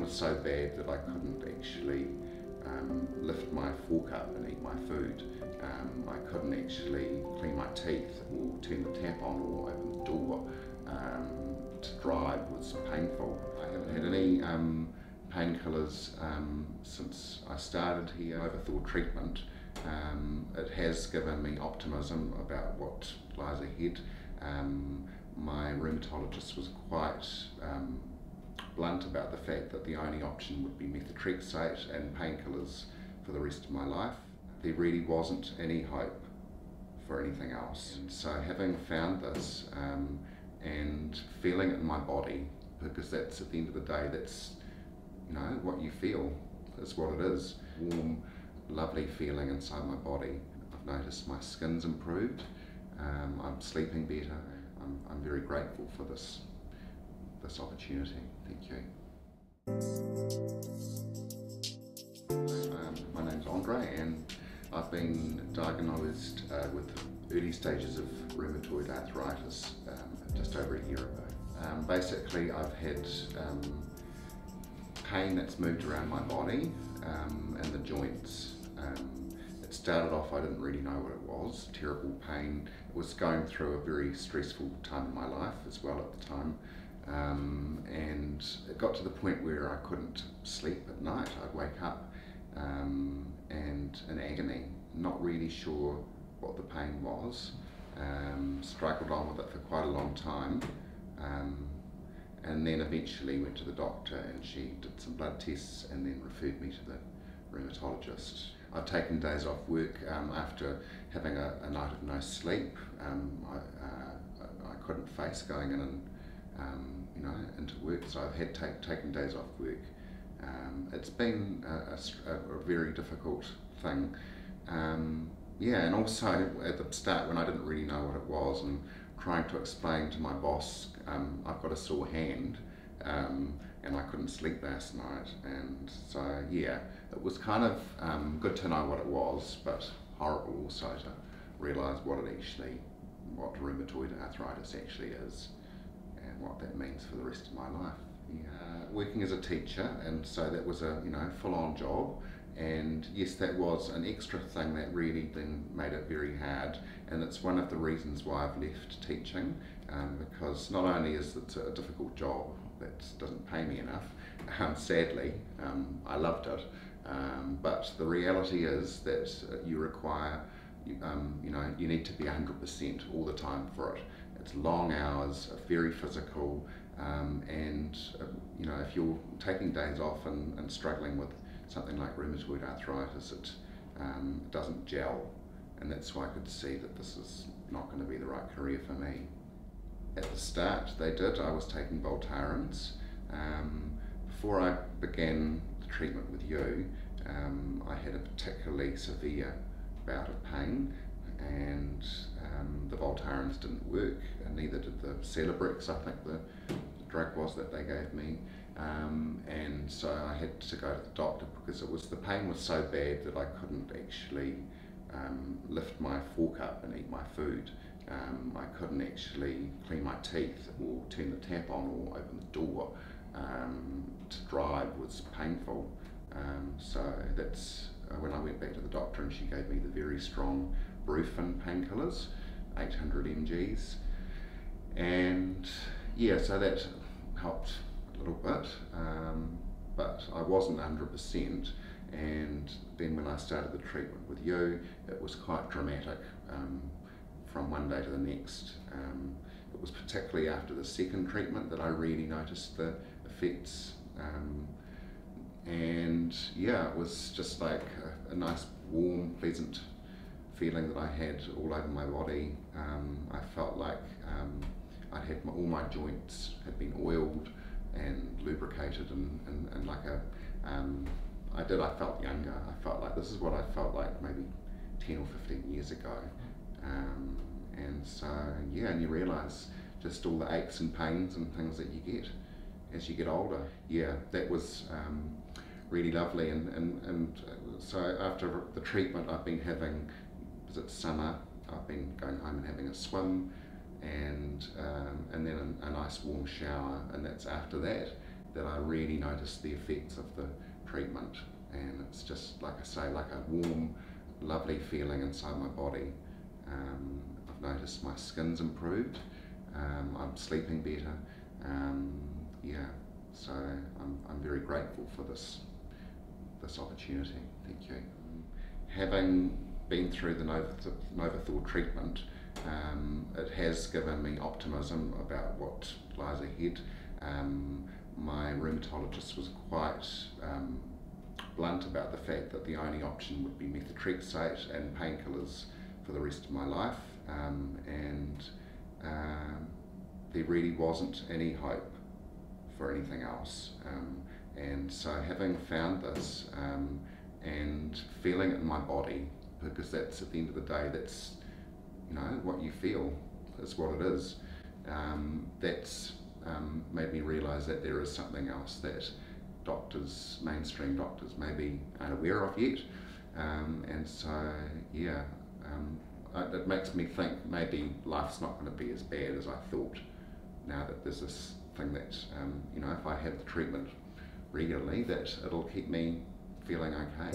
was so bad that I couldn't actually lift my fork up and eat my food. I couldn't actually clean my teeth or turn the tap on or open the door. To drive was painful. I haven't had any painkillers since I started here. NovoTHOR treatment. It has given me optimism about what lies ahead. My rheumatologist was quite blunt about the fact that the only option would be methotrexate and painkillers for the rest of my life. There really wasn't any hope for anything else. So having found this and feeling it in my body, because that's at the end of the day, that's, you know, what you feel is what it is. Warm, lovely feeling inside my body. I've noticed my skin's improved. I'm sleeping better. I'm very grateful for this opportunity. Thank you. My name's Andre, and I've been diagnosed with early stages of rheumatoid arthritis just over a year ago. Basically, I've had pain that's moved around my body and the joints. It started off, I didn't really know what it was, terrible pain. It was going through a very stressful time in my life as well at the time. And it got to the point where I couldn't sleep at night. I'd wake up and in agony, not really sure what the pain was. Struggled on with it for quite a long time. And then eventually went to the doctor, and she did some blood tests and then referred me to the rheumatologist. I've taken days off work after having a night of no sleep. I couldn't face going in and into work, so I've had taken days off work. It's been a very difficult thing. Yeah, and also at the start when I didn't really know what it was and trying to explain to my boss, I've got a sore hand and I couldn't sleep last night, and so yeah, it was kind of good to know what it was, but horrible also to realise what rheumatoid arthritis actually is and what that means for the rest of my life. Working as a teacher, and so that was a full-on job, and yes, that was an extra thing that really then made it very hard, and it's one of the reasons why I've left teaching, because not only is it a difficult job that doesn't pay me enough, sadly, I loved it, but the reality is that you require, you need to be 100% all the time for it. It's long hours, very physical, and if you're taking days off and struggling with something like rheumatoid arthritis, it doesn't gel, and that's why I could see that this is not going to be the right career for me. At the start they did, I was taking Voltarens. Before I began the treatment with you, I had a particularly severe bout of pain, and the Voltarens didn't work, and neither did the Celebrex, I think the drug was that they gave me. And so I had to go to the doctor because the pain was so bad that I couldn't actually lift my fork up and eat my food. I couldn't actually clean my teeth or turn the tap on or open the door. To drive was painful. So that's when I went back to the doctor, and she gave me the very strong Brufen painkillers, 800 mgs. And yeah, so that helped a little bit, but I wasn't 100%, and then when I started the treatment with you, it was quite dramatic from one day to the next. It was particularly after the second treatment that I really noticed the effects, and yeah, it was just like a nice warm, pleasant feeling that I had all over my body. I felt like I'd had all my joints had been oiled and lubricated, and like I felt younger. I felt like this is what I felt like maybe 10 or 15 years ago. And so yeah, and you realise just all the aches and pains and things that you get as you get older. Yeah, that was really lovely, and so after the treatment I've been having, because it's summer, I've been going home and having a swim, and then a nice warm shower, and that's after that that I really noticed the effects of the treatment, and it's just, like I say, like a warm, lovely feeling inside my body. I've noticed my skin's improved, I'm sleeping better, yeah, so I'm very grateful for this opportunity. Thank you. Having been through the NovoTHOR treatment, it has given me optimism about what lies ahead. My rheumatologist was quite blunt about the fact that the only option would be methotrexate and painkillers for the rest of my life, and there really wasn't any hope for anything else. And so having found this and feeling it in my body, because that's, at the end of the day, that's, you know, what you feel is what it is, that's made me realise that there is something else that doctors, mainstream doctors, maybe aren't aware of yet. And so, yeah, it makes me think maybe life's not going to be as bad as I thought, now that there's this thing that, you know, if I have the treatment regularly, that it'll keep me feeling okay.